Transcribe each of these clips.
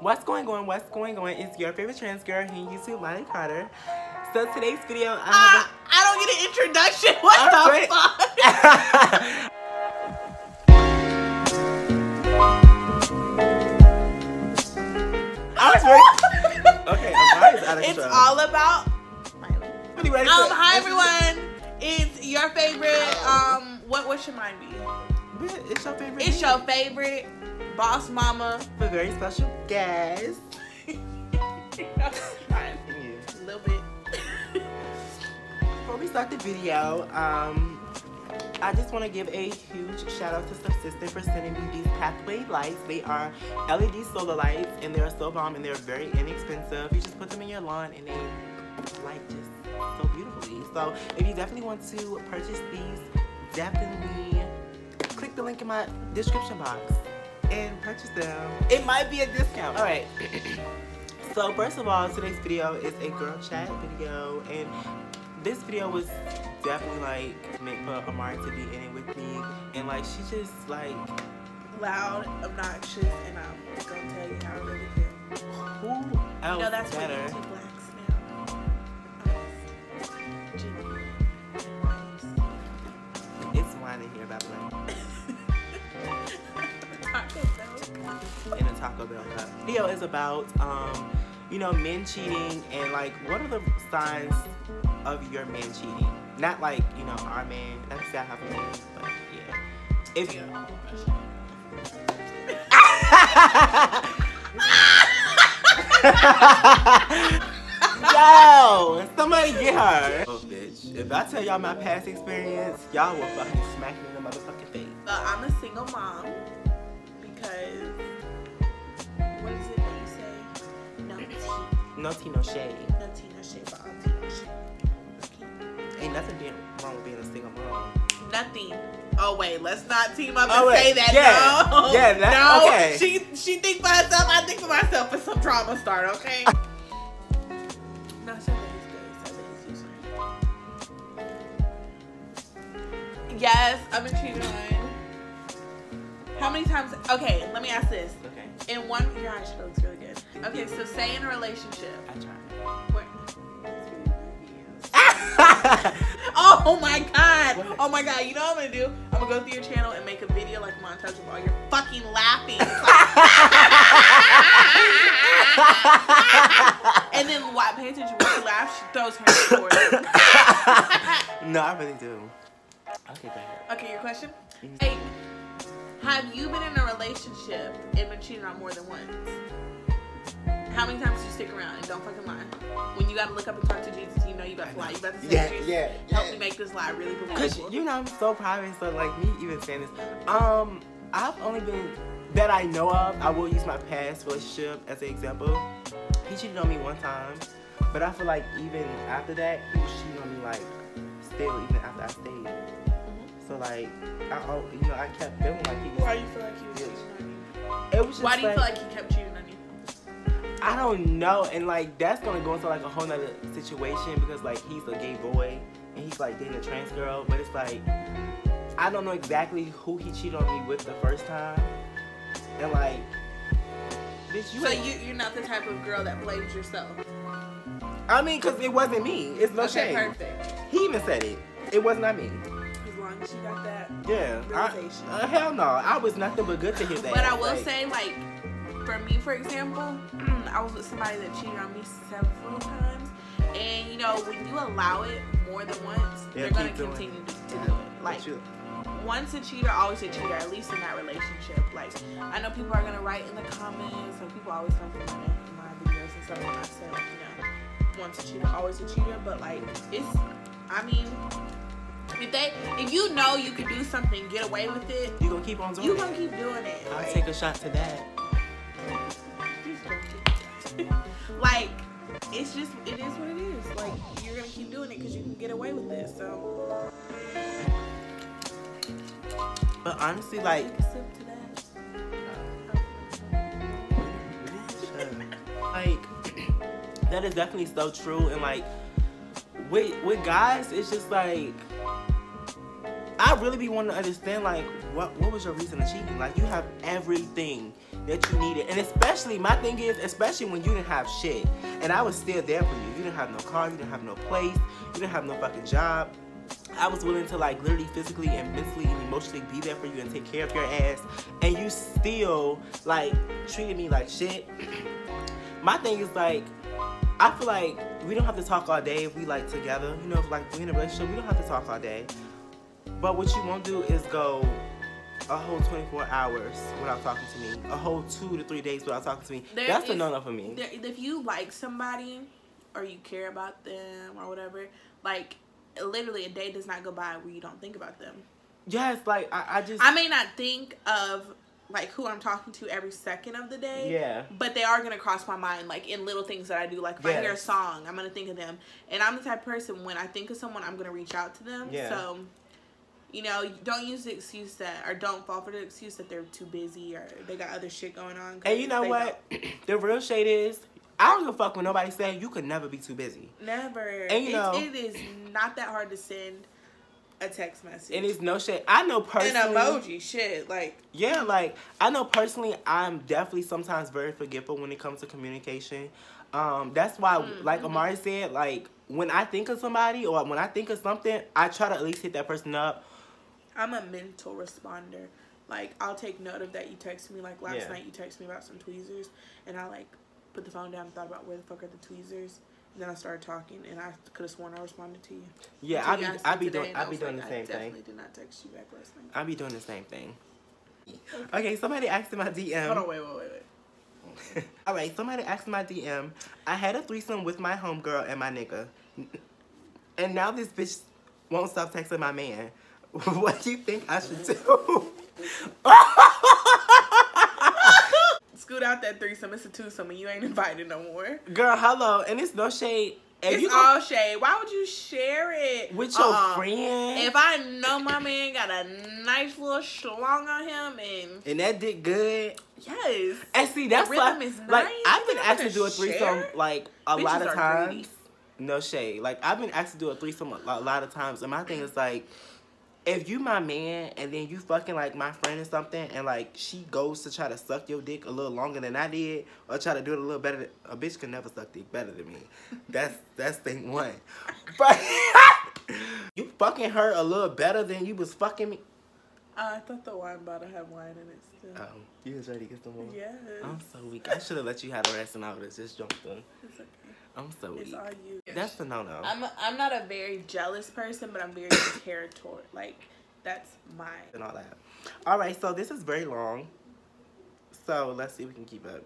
What's going on? What's going on? It's your favorite trans girl here on YouTube, Miley Carter. So today's video, I don't get an introduction. What the fuck? Okay, Amari's out of control. It's all about Miley. Hi everyone. It. It's your favorite. What should mine be? It's your favorite. It's your favorite boss mama. A very special guest. A little bit. Before we start the video, I just want to give a huge shout out to Subsistent for sending me these pathway lights. They are LED solar lights and they're so bomb and they're very inexpensive. You just put them in your lawn and they light just so beautifully. So if you definitely want to purchase these, definitely click the link in my description box and purchase them. It might be a discount. Alright. So first of all, today's video is a girl chat video, and this video was definitely like meant for Amari to be in it with me, and like she just like loud, obnoxious, and I'm gonna tell you how I really feel. Who else You know that's better? what YouTube blacks now. It's wine in here, by the way. In a Taco Bell cup. Video is about you know, men cheating, and like what are the signs of your man cheating? Not like, you know, our man. That's not how we mean, but yeah. If you Yo, somebody get her. Oh bitch. If I tell y'all my past experience, y'all will fucking smack me in the motherfucking face. I'm a single mom because what is it that you say? No tea. No tea, no shade. No tea, no shade, but all tea, no shade. Ain't nothing wrong with being a single mom. Nothing. Oh wait, let's not team up Oh, and say wait. that. Yeah. No. Yeah, that's no. okay. She think for herself, I think for myself, but some drama start, okay? No, Sunday's good. Sunday's usually. Yes, I've been cheated on. How many times? Okay, let me ask this. Okay. In one, your eyeshadow looks really good. Okay, so say in a relationship. I tried. Where, oh my god! What? Oh my god! You know what I'm gonna do? I'm gonna go through your channel and make a video like montage of all your fucking laughing. And then pay attention when she laughs, she throws her sword. No, I really do. Okay, go ahead. Okay, your question? Hey, have you been in a relationship and been cheated on more than once? How many times did you stick around and don't fucking lie? When you gotta look up and talk to Jesus, you know you got to lie. You got to say, Jesus, help me make this lie really believable. Cause you know I'm so private, so like me even saying this. I've only been that I know of. I will use my past relationship as an example. He cheated on me one time, but I feel like even after that, he was cheating on me like still even after I stayed. So like, I kept feeling like he was. Why do you feel like he was cheating on you? It was just Why do you feel like he kept cheating on you? I don't know, and like that's gonna go into like a whole nother situation because like he's a gay boy and he's like dating a trans girl, but it's like I don't know exactly who he cheated on me with the first time, and like, bitch, you're not the type of girl that blames yourself. I mean, cause it wasn't me. It's no shame. Perfect. He even said it. It was not me. As long as you got that realization. realization. Hell no, I was nothing but good to hear that. But I will say, like, for me, for example, I was with somebody that cheated on me several times, and you know, when you allow it more than once, they're gonna continue to do it. Like, once a cheater, always a cheater. At least in that relationship. Like, I know people are gonna write in the comments, and people always come to my videos and stuff when I say, like, you know, once a cheater, always a cheater. But like, I mean, if you know you can do something, get away with it, you gonna keep on doing it. You gonna keep doing it. I'll take a shot to that. Like, it's just, it is what it is. Like, you're gonna keep doing it because you can get away with it. So, but honestly, like, sip to that. Like, that is definitely so true. And like, with guys, it's just like, I really be wanting to understand, like, what was your reason of cheating? Like, you have everything that you needed. And especially, my thing is, especially when you didn't have shit. And I was still there for you. You didn't have no car, you didn't have no place, you didn't have no fucking job. I was willing to like literally physically and mentally and emotionally be there for you and take care of your ass. And you still like treated me like shit. My thing is like, I feel like we don't have to talk all day if we like together. You know, if like we're in a relationship, we don't have to talk all day. But what you won't do is go a whole 24 hours without talking to me. A whole 2 to 3 days without talking to me. That's a no-no for me. If you like somebody or you care about them or whatever, like literally a day does not go by where you don't think about them. Yes, like I may not think of like who I'm talking to every second of the day. Yeah. But they are gonna cross my mind, like in little things that I do. Like if I hear a song, I'm gonna think of them. And I'm the type of person, when I think of someone, I'm gonna reach out to them. Yeah. So, you know, don't use the excuse that, or don't fall for the excuse that they're too busy or they got other shit going on. And you know what? The real shade is, I don't give a fuck when nobody say you could never be too busy. Never. And you know, it is not that hard to send a text message. And it's no shit. I know personally. An emoji, shit, like. Yeah, like, I know personally I'm definitely sometimes very forgetful when it comes to communication. That's why, like Amari said, like, when I think of somebody or when I think of something, I try to at least hit that person up. I'm a mental responder. Like, I'll take note of that you text me. Like, last night you texted me about some tweezers, and I, like, put the phone down and thought about where the fuck are the tweezers. And then I started talking, and I could have sworn I responded to you. Yeah, I be doing the same thing. I definitely did not text you back last night. I be doing the same thing. Okay, somebody asked in my DM. Hold on, wait. All right, somebody asked in my DM. I had a threesome with my homegirl and my nigga, and now this bitch won't stop texting my man. What do you think I should do? Scoot out that threesome. It's a twosome, and you ain't invited no more. Girl, hello, and it's no shade. It's all shade. Why would you share it with your friend? If I know my man got a nice little schlong on him and that dick good. Yes. And see, that's the rhythm is nice. Like, I've been asked to do a threesome like a Bitches lot of times. Greedy. No shade. Like, I've been asked to do a threesome a lot of times, and my thing is like, if you my man and then you fucking like my friend or something, and like she goes to try to suck your dick a little longer than I did, or try to do it a little better, a bitch can never suck dick better than me. That's thing one. But you fucking her a little better than you was fucking me. I thought the wine bottle had wine in it still. Oh, you was ready to get some more? Yes. I'm so weak. I should have let you have the rest and I would have just jumped in. It's okay. I'm so weak. It's all you. That's the no-no. I'm not a very jealous person, but I'm very territorial. Like, that's mine. And all that. All right, so this is very long. So let's see if we can keep up.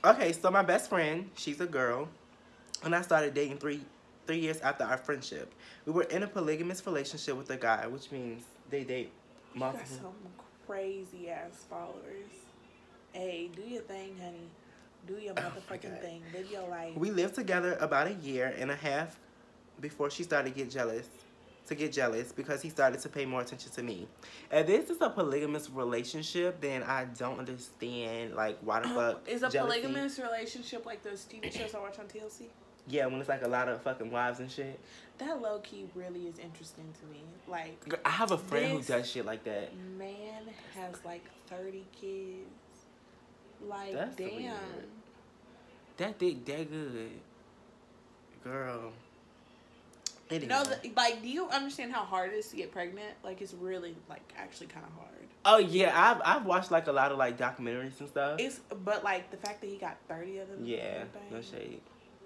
Okay, so my best friend, she's a girl, and I started dating three years after our friendship. We were in a polygamous relationship with a guy, which means they date multiple. You got some crazy ass followers. Hey, do your thing, honey. Do your motherfucking thing. Live your life. We lived together about a year and a half before she started to get jealous because he started to pay more attention to me. If this is a polygamous relationship, then I don't understand, like, why the fuck is a jealousy? Polygamous relationship like those TV shows I watch on TLC? Yeah, when it's like a lot of fucking wives and shit. That low-key really is interesting to me. Like, girl, I have a friend who does shit like that. Man has like 30 kids. Like, that's damn. Weird. That dick that good. Girl. Anyway. No, like, do you understand how hard it is to get pregnant? Like, it's really, like, actually kind of hard. Oh, yeah. I've watched, like, a lot of, like, documentaries and stuff. But, like, the fact that he got 30 of them. Yeah, no shade.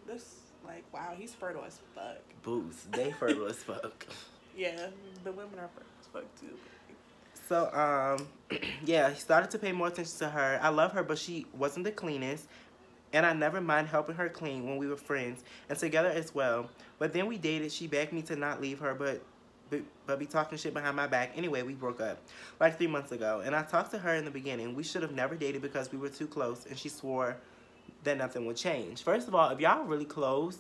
This, like, wow, he's fertile as fuck. Boots. They fertile as fuck. Yeah, the women are fertile as fuck, too. So, yeah, he started to pay more attention to her. I love her, but she wasn't the cleanest. And I never mind helping her clean when we were friends and together as well. But then we dated. She begged me to not leave her, but be talking shit behind my back. Anyway, we broke up like 3 months ago. And I talked to her in the beginning. We should have never dated because we were too close. And she swore that nothing would change. First of all, if y'all really close,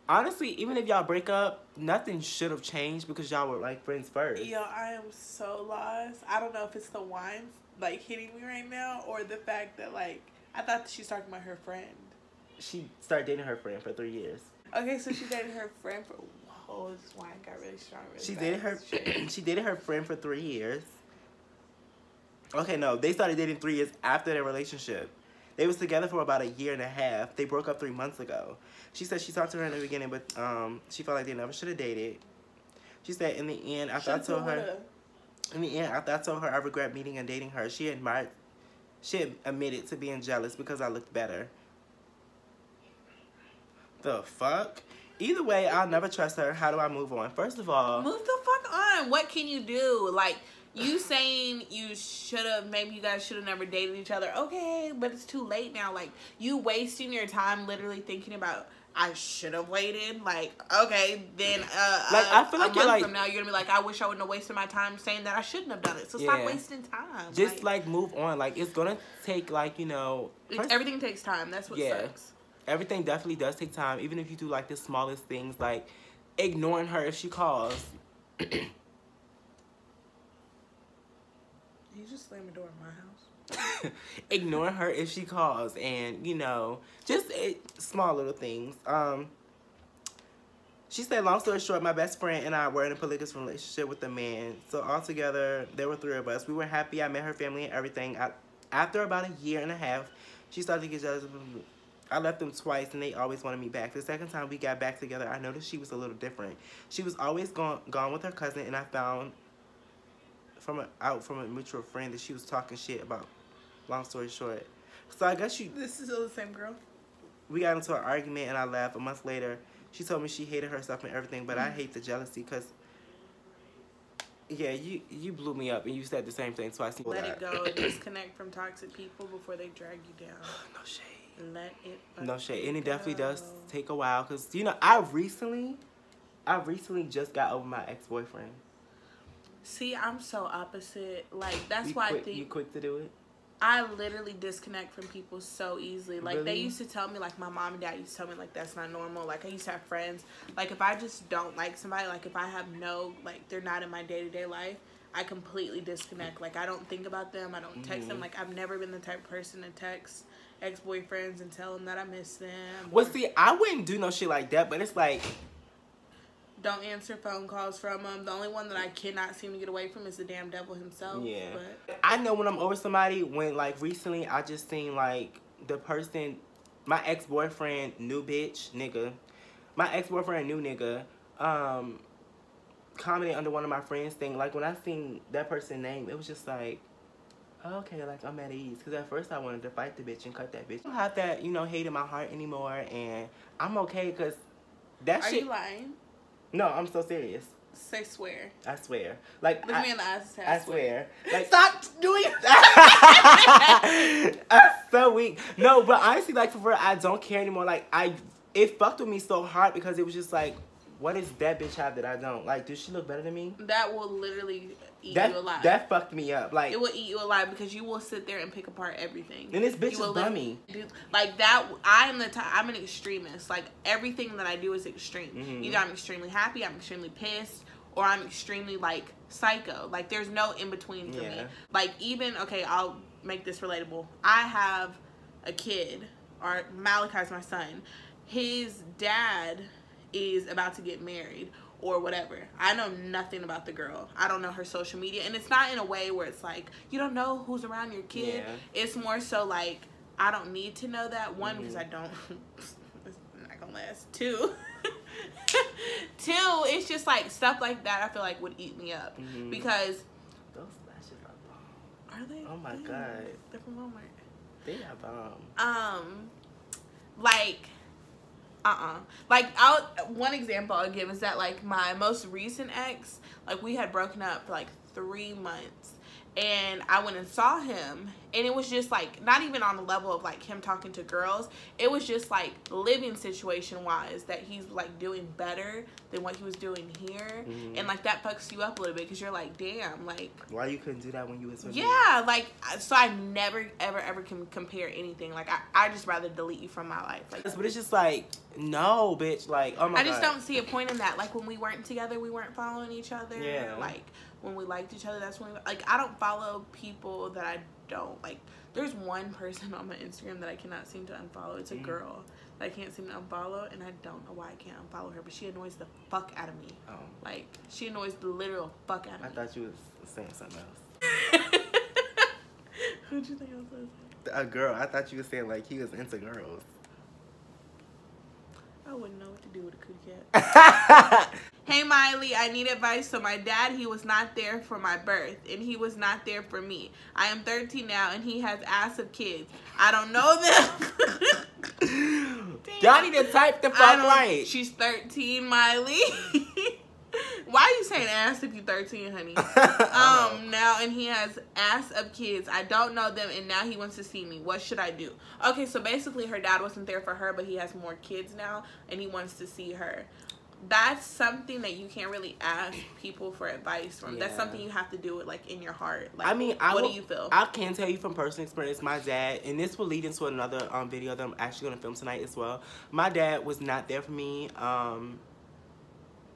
honestly, even if y'all break up, nothing should have changed because y'all were like friends first. Yo, I am so lost. I don't know if it's the wine like hitting me right now or the fact that like I thought that she's talking about her friend. She started dating her friend for 3 years. Okay, so she dated her friend for... Whoa, this wine got really strong really She fast. dated her... she dated her friend for 3 years. Okay, no, they started dating 3 years after their relationship. They was together for about 1.5 years. They broke up 3 months ago. She said she talked to her in the beginning, but she felt like they never should have dated. She said in the end, after I told her, I regret meeting and dating her. She admitted to being jealous because I looked better. The fuck? Either way, I'll never trust her. How do I move on? First of all, move the fuck on. What can you do? Like, you saying you maybe you guys should have never dated each other. Okay, but it's too late now. Like, you wasting your time literally thinking about, I should have waited. Like, okay, then I feel like a month from now, you're gonna be like, I wish I wouldn't have wasted my time saying that I shouldn't have done it. So stop wasting time. Just like move on. Like, it's gonna take, like, you know, everything takes time. That's what sucks. Everything definitely does take time. Even if you do like the smallest things, like ignoring her if she calls. You just slammed the door in my house. Ignoring her if she calls, and you know, just small little things. She said, long story short, my best friend and I were in a polygamous relationship with a man. So altogether, there were 3 of us. We were happy. I met her family and everything. After about 1.5 years, she started to get jealous of me. I left them twice, and they always wanted me back. The second time we got back together, I noticed she was a little different. She was always gone with her cousin, and I found out from a mutual friend that she was talking shit about. Long story short. So I guess This is still the same girl? We got into an argument, and I left. A month later, she told me she hated herself and everything, but I hate the jealousy because, yeah, you blew me up, and you said the same thing twice. Let it go. Disconnect from toxic people before they drag you down. No shade. Let it No shade. And it definitely does take a while, because, you know, I recently just got over my ex-boyfriend. See, I'm so opposite. Like, that's why I think... You quick to do it? I literally disconnect from people so easily. Like, really? They used to tell me, like, my mom and dad used to tell me, like, that's not normal. Like, I used to have friends. Like, if I just don't like somebody, like, if I have they're not in my day-to-day life, I completely disconnect. Like, I don't think about them. I don't text them. Like, I've never been the type of person to text ex-boyfriends and tell them that I miss them. Well, see, I wouldn't do no shit like that, but it's like... Don't answer phone calls from them. The only one that I cannot seem to get away from is the damn devil himself. Yeah. But I know when I'm over somebody, when, like, recently I just seen, like, the person, my ex-boyfriend, new bitch, nigga. My ex-boyfriend, new nigga, commented under one of my friends' thing. Like, when I seen that person's name, it was just like, okay, like, I'm at ease. Because at first I wanted to fight the bitch and cut that bitch. I don't have that, you know, hate in my heart anymore, and I'm okay, because that shit... Are you lying? No, I'm so serious. Say swear. I swear. Like, look me in the eyes and say I swear. Like, stop doing that. I'm so weak. No, but honestly, like, for real, I don't care anymore. Like, it fucked with me so hard because it was just like, what does that bitch have that I don't? Like, does she look better than me? That will literally eat you alive. That fucked me up. Like, it will eat you alive because you will sit there and pick apart everything. And this bitch is bummy. Like that, I'm an extremist. Like, everything that I do is extreme. Either I'm extremely happy, I'm extremely pissed, or I'm extremely, like, psycho. Like, there's no in between for me. Like, even, okay, I'll make this relatable. I have a kid, or Malachi's my son. His dad is about to get married or whatever. I know nothing about the girl. I don't know her social media, and it's not in a way where it's like you don't know who's around your kid. It's more so like I don't need to know that. One, because I don't it's not gonna last. Two, it's just like stuff like that I feel like would eat me up because those lashes are bomb. Are they? Oh my god, they're from Walmart. They are bomb. Like one example I'll give is that, like, my most recent ex, like, we had broken up for like 3 months, and I went and saw him, and it was just like not even on the level of like him talking to girls. It was just like living situation wise that he's like doing better than what he was doing here, and like that fucks you up a little bit because you're like, damn, like, why you couldn't do that when you was with me? Like, so I never ever can compare anything. Like, I just rather delete you from my life. Like, but it's just like, no, bitch. Like, oh my god. I just don't see a point in that. Like, when we weren't together, we weren't following each other. Yeah. Like, when we liked each other, that's when like, I don't follow people that I don't like. There's one person on my Instagram that I cannot seem to unfollow. It's a girl that I can't seem to unfollow, and I don't know why I can't unfollow her, but she annoys the fuck out of me. Like, she annoys the literal fuck out of me. I thought you was saying something else. Who'd you think I was gonna say? A girl. I thought you were saying like he was into girls. I wouldn't know what to do with a cootie cat. Hey Miley, I need advice. So my dad, he was not there for my birth, and he was not there for me. I am 13 now, and he has ass of kids. I don't know them. Y'all need to type the fuck right. She's 13, Miley. Why are you saying ass if you're 13, honey? Now, and he has ass of kids. I don't know them, and now he wants to see me. What should I do? Okay, so basically her dad wasn't there for her, but he has more kids now, and he wants to see her. That's something that you can't really ask people for advice from. Yeah. That's something you have to do it like in your heart. Like, I mean, what do you feel? I can tell you from personal experience, my dad, and this will lead into another video that I'm actually going to film tonight as well. My dad was not there for me,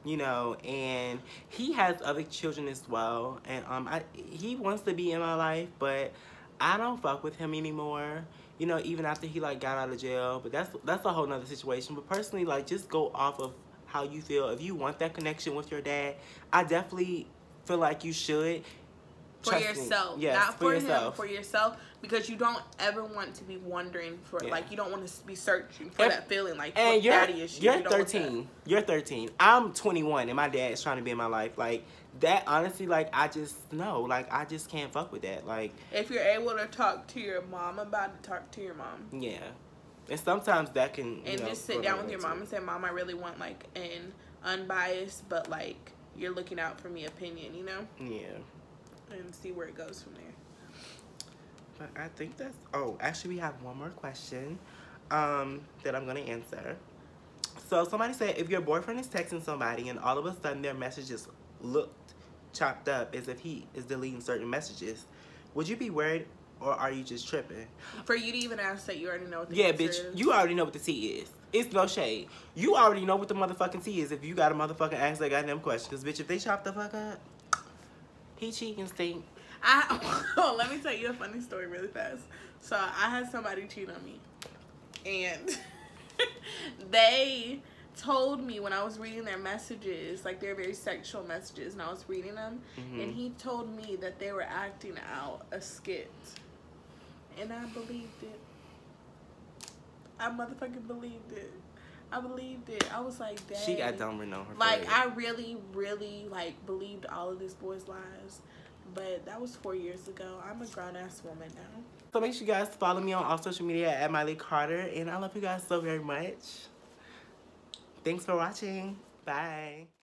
you know, and he has other children as well, and he wants to be in my life, but I don't fuck with him anymore. You know, even after he like got out of jail, but that's a whole nother situation. But personally, like, just go off of how you feel. If you want that connection with your dad, I definitely feel like you should. For yourself. Yes, not for him, for yourself. Because you don't ever want to be wondering for, like, you don't want to be searching for that feeling. Like, what daddy is you're 13. You're 13. I'm 21, and my dad's trying to be in my life. Like, that, honestly, like, I just know. Like, I just can't fuck with that. Like, if you're able to talk to your mom about it, talk to your mom. Yeah. And sometimes that can, and just sit down with your mom and say, Mom, I really want, like, an unbiased, but, like, you're looking out for me opinion, you know? Yeah. And see where it goes from there. But I think that's... Oh, actually, we have one more question that I'm going to answer. So, somebody said, if your boyfriend is texting somebody and all of a sudden their messages looked chopped up as if he is deleting certain messages, would you be worried? Or are you just tripping? For you to even ask that, you already know what the answer is. You already know what the tea is. It's no shade. You already know what the motherfucking tea is if you got a motherfucking ask that goddamn question. Because, bitch, if they chop the fuck up, he cheating stink. Let me tell you a funny story really fast. So, I had somebody cheat on me. And they told me when I was reading their messages, like they're very sexual messages, and I was reading them, and he told me that they were acting out a skit. And I believed it. I motherfucking believed it. I believed it. I was like, dang. She got dumb written on her Like, I really, really, like, believed all of this boy's lies. But that was 4 years ago. I'm a grown-ass woman now. So make sure you guys follow me on all social media at Miley Carter. And I love you guys so very much. Thanks for watching. Bye.